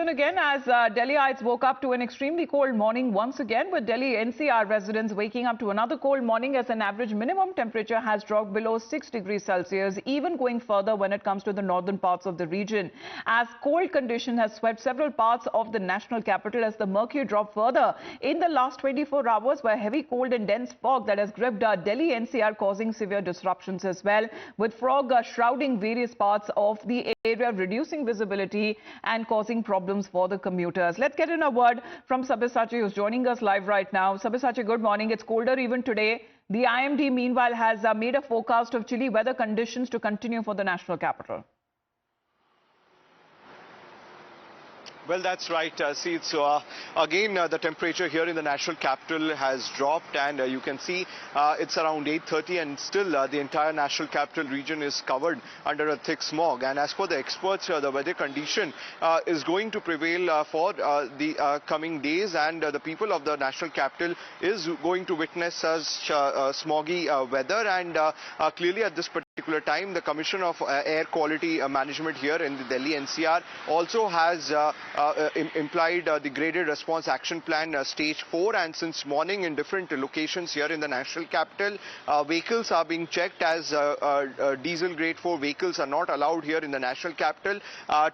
concern again as Delhiites woke up to an extremely cold morning once again, with Delhi-NCR residents waking up to another cold morning as an average minimum temperature has dropped below 6 degrees Celsius, even going further when it comes to the northern parts of the region. As cold condition has swept several parts of the national capital as the mercury dropped further in the last 24 hours by heavy cold and dense fog that has gripped Delhi-NCR, causing severe disruptions as well, with fog shrouding various parts of the area, reducing visibility and causing problems for the commuters. Let's get in a word from Sabyasachi, who's joining us live right now. Sabyasachi, good morning. It's colder even today. The IMD, meanwhile, has made a forecast of chilly weather conditions to continue for the national capital. Well, that's right. See, it's again the temperature here in the national capital has dropped, and you can see it's around 8:30, and still the entire national capital region is covered under a thick smog. And as per the experts, the weather condition is going to prevail for the coming days, and the people of the national capital is going to witness such smoggy weather. And clearly at this particular time, the Commission of Air Quality Management here in the Delhi NCR also has implied the graded response action plan stage 4, and since morning in different locations here in the national capital, vehicles are being checked as diesel grade 4 vehicles are not allowed here in the national capital.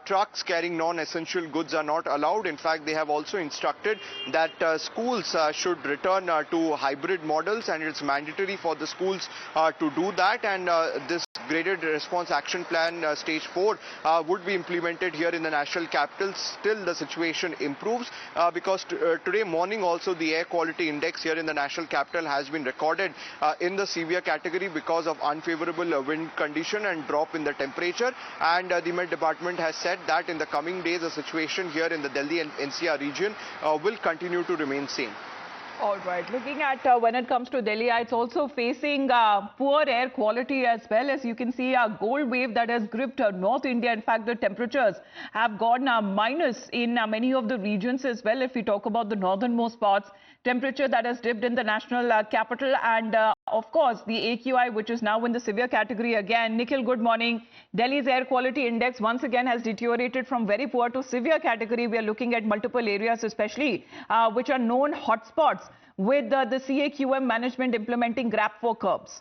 Trucks carrying non-essential goods are not allowed. In fact, they have also instructed that schools should return to hybrid models, and it's mandatory for the schools to do that. And this graded response action plan stage 4 would be implemented here in the national capital. Still the situation improves because today morning also the air quality index here in the national capital has been recorded in the severe category because of unfavorable wind condition and drop in the temperature. And the Met Department has said that in the coming days the situation here in the Delhi and NCR region will continue to remain same. All right. Looking at when it comes to Delhi, it's also facing poor air quality as well. As you can see, a cold wave that has gripped North India. In fact, the temperatures have gone minus in many of the regions as well. If we talk about the northernmost parts, temperature that has dipped in the national capital, and of course, the AQI, which is now in the severe category again. Nikhil, good morning. Delhi's air quality index once again has deteriorated from very poor to severe category. We are looking at multiple areas, especially which are known hotspots, with the CAQM management implementing GRAP 4 curbs.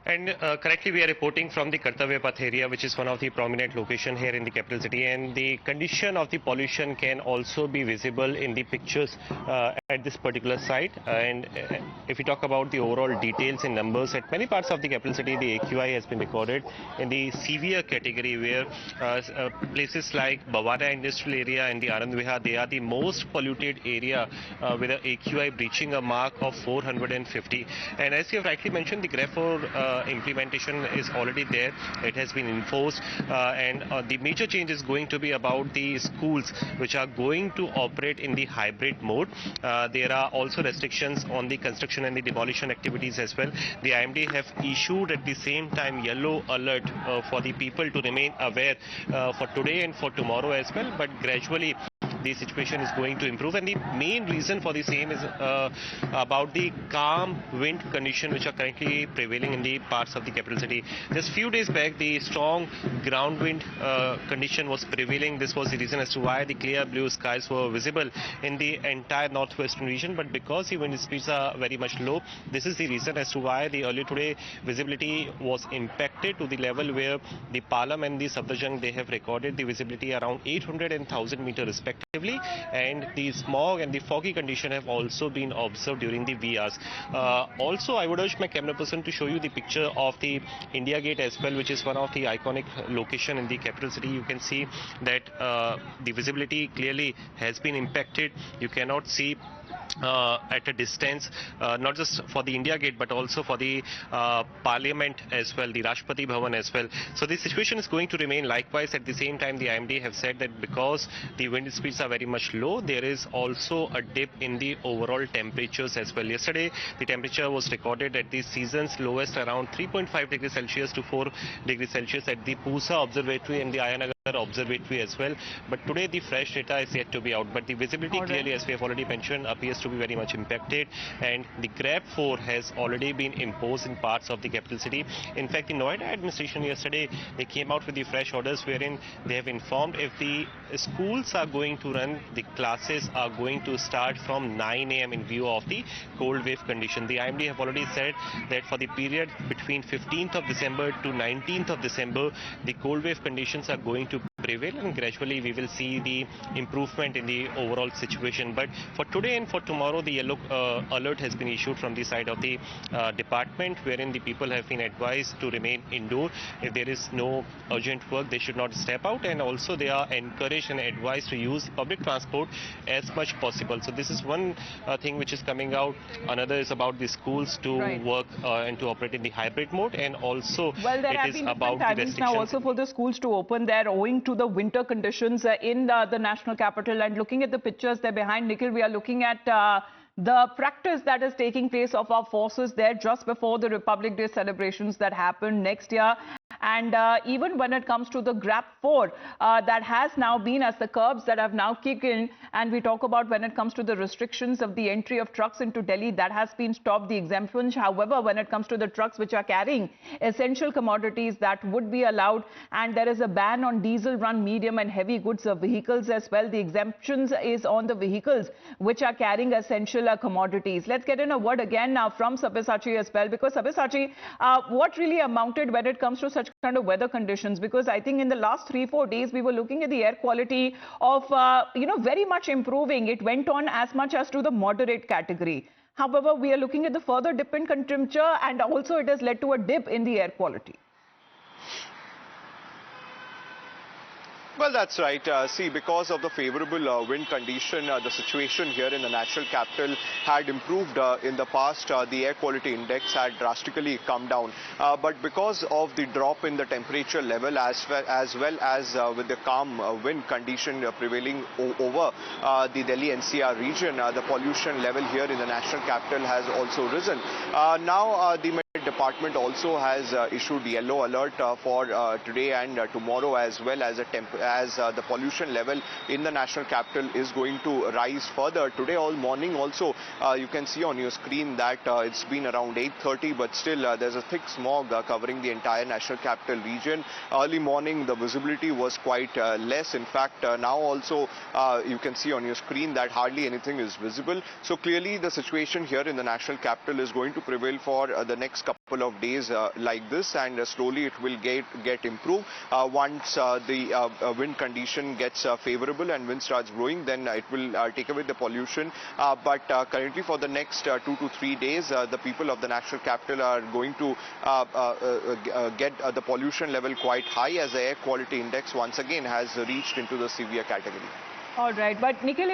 And correctly, we are reporting from the Kartavya Path area, which is one of the prominent locations here in the capital city. And the condition of the pollution can also be visible in the pictures at this particular site. And if we talk about the overall details in numbers, at many parts of the capital city, the AQI has been recorded in the severe category, where places like Bawara Industrial Area and the Anand Vihar, they are the most polluted area with an AQI breaching a mark of 450. And as you have rightly mentioned, the GRAP 4 implementation is already there. It has been enforced, and the major change is going to be about the schools which are going to operate in the hybrid mode. There are also restrictions on the construction and the demolition activities as well. The IMD have issued at the same time yellow alert for the people to remain aware for today and for tomorrow as well, but gradually the situation is going to improve, and the main reason for the same is about the calm wind condition which are currently prevailing in the parts of the capital city. Just few days back, the strong ground wind condition was prevailing. This was the reason as to why the clear blue skies were visible in the entire northwestern region, but because the wind speeds are very much low, this is the reason as to why the earlier today visibility was impacted to the level where the Palam and the Safdarjung, they have recorded the visibility around 800 and 1000 meters respectively. And the smog and the foggy condition have also been observed during the VRs. Also, I would urge my camera person to show you the picture of the India Gate as well, which is one of the iconic location in the capital city. You can see that the visibility clearly has been impacted. You cannot see at a distance, not just for the India Gate, but also for the Parliament as well, the Rashtrapati Bhavan as well. So the situation is going to remain likewise. At the same time, the IMD have said that because the wind speeds are very much low, there is also a dip in the overall temperatures as well. Yesterday, the temperature was recorded at the season's lowest around 3.5 degrees Celsius to 4 degrees Celsius at the Pusa Observatory and the Ayanagar observatory as well. But today the fresh data is yet to be out. But the visibility clearly, as we have already mentioned, appears to be very much impacted. And the GRAP 4 has already been imposed in parts of the capital city. In fact, the Noida administration yesterday, they came out with the fresh orders wherein they have informed if the schools are going to run, the classes are going to start from 9 a.m. in view of the cold wave condition. The IMD have already said that for the period between 15th of December to 19th of December, the cold wave conditions are going to prevail, and gradually we will see the improvement in the overall situation. But for today and for tomorrow, the yellow alert has been issued from the side of the department, wherein the people have been advised to remain indoor. If there is no urgent work, they should not step out, and also they are encouraged and advised to use public transport as much possible. So this is one thing which is coming out. Another is about the schools to work and to operate in the hybrid mode, and also it is about the restrictions now also for the schools to open there owing to the winter conditions in the national capital. And looking at the pictures there behind, Nikhil, we are looking at the practice that is taking place of our forces there just before the Republic Day celebrations that happen next year. And even when it comes to the GRAP 4 that has now been as the curbs that have now kicked in, and we talk about when it comes to the restrictions of the entry of trucks into Delhi, that has been stopped, the exemptions. However, when it comes to the trucks which are carrying essential commodities, that would be allowed, and there is a ban on diesel run medium and heavy goods vehicles as well. The exemptions is on the vehicles which are carrying essential commodities. Let's get in a word again now from Sabyasachi as well, because Sabyasachi, what really amounted when it comes to such kind of weather conditions? Because I think in the last 3-4 days we were looking at the air quality of very much improving. It went on as much as to the moderate category. However, we are looking at the further dip in temperature, and also it has led to a dip in the air quality. Well, that's right. See, because of the favorable wind condition, the situation here in the national capital had improved in the past. The air quality index had drastically come down. But because of the drop in the temperature level, as well as with the calm wind condition prevailing over the Delhi-NCR region, the pollution level here in the national capital has also risen. Now, the department also has issued yellow alert for today and tomorrow, as well as the pollution level in the national capital is going to rise further. Today all morning also you can see on your screen that it's been around 8:30, but still there's a thick smog covering the entire national capital region. Early morning the visibility was quite less. In fact, now also you can see on your screen that hardly anything is visible. So clearly the situation here in the national capital is going to prevail for the next couple of days like this, and slowly it will get improved. Once the wind condition gets favorable and wind starts blowing, then it will take away the pollution. But currently for the next 2 to 3 days, the people of the national capital are going to get the pollution level quite high, as the air quality index once again has reached into the severe category. All right, but Nikhil,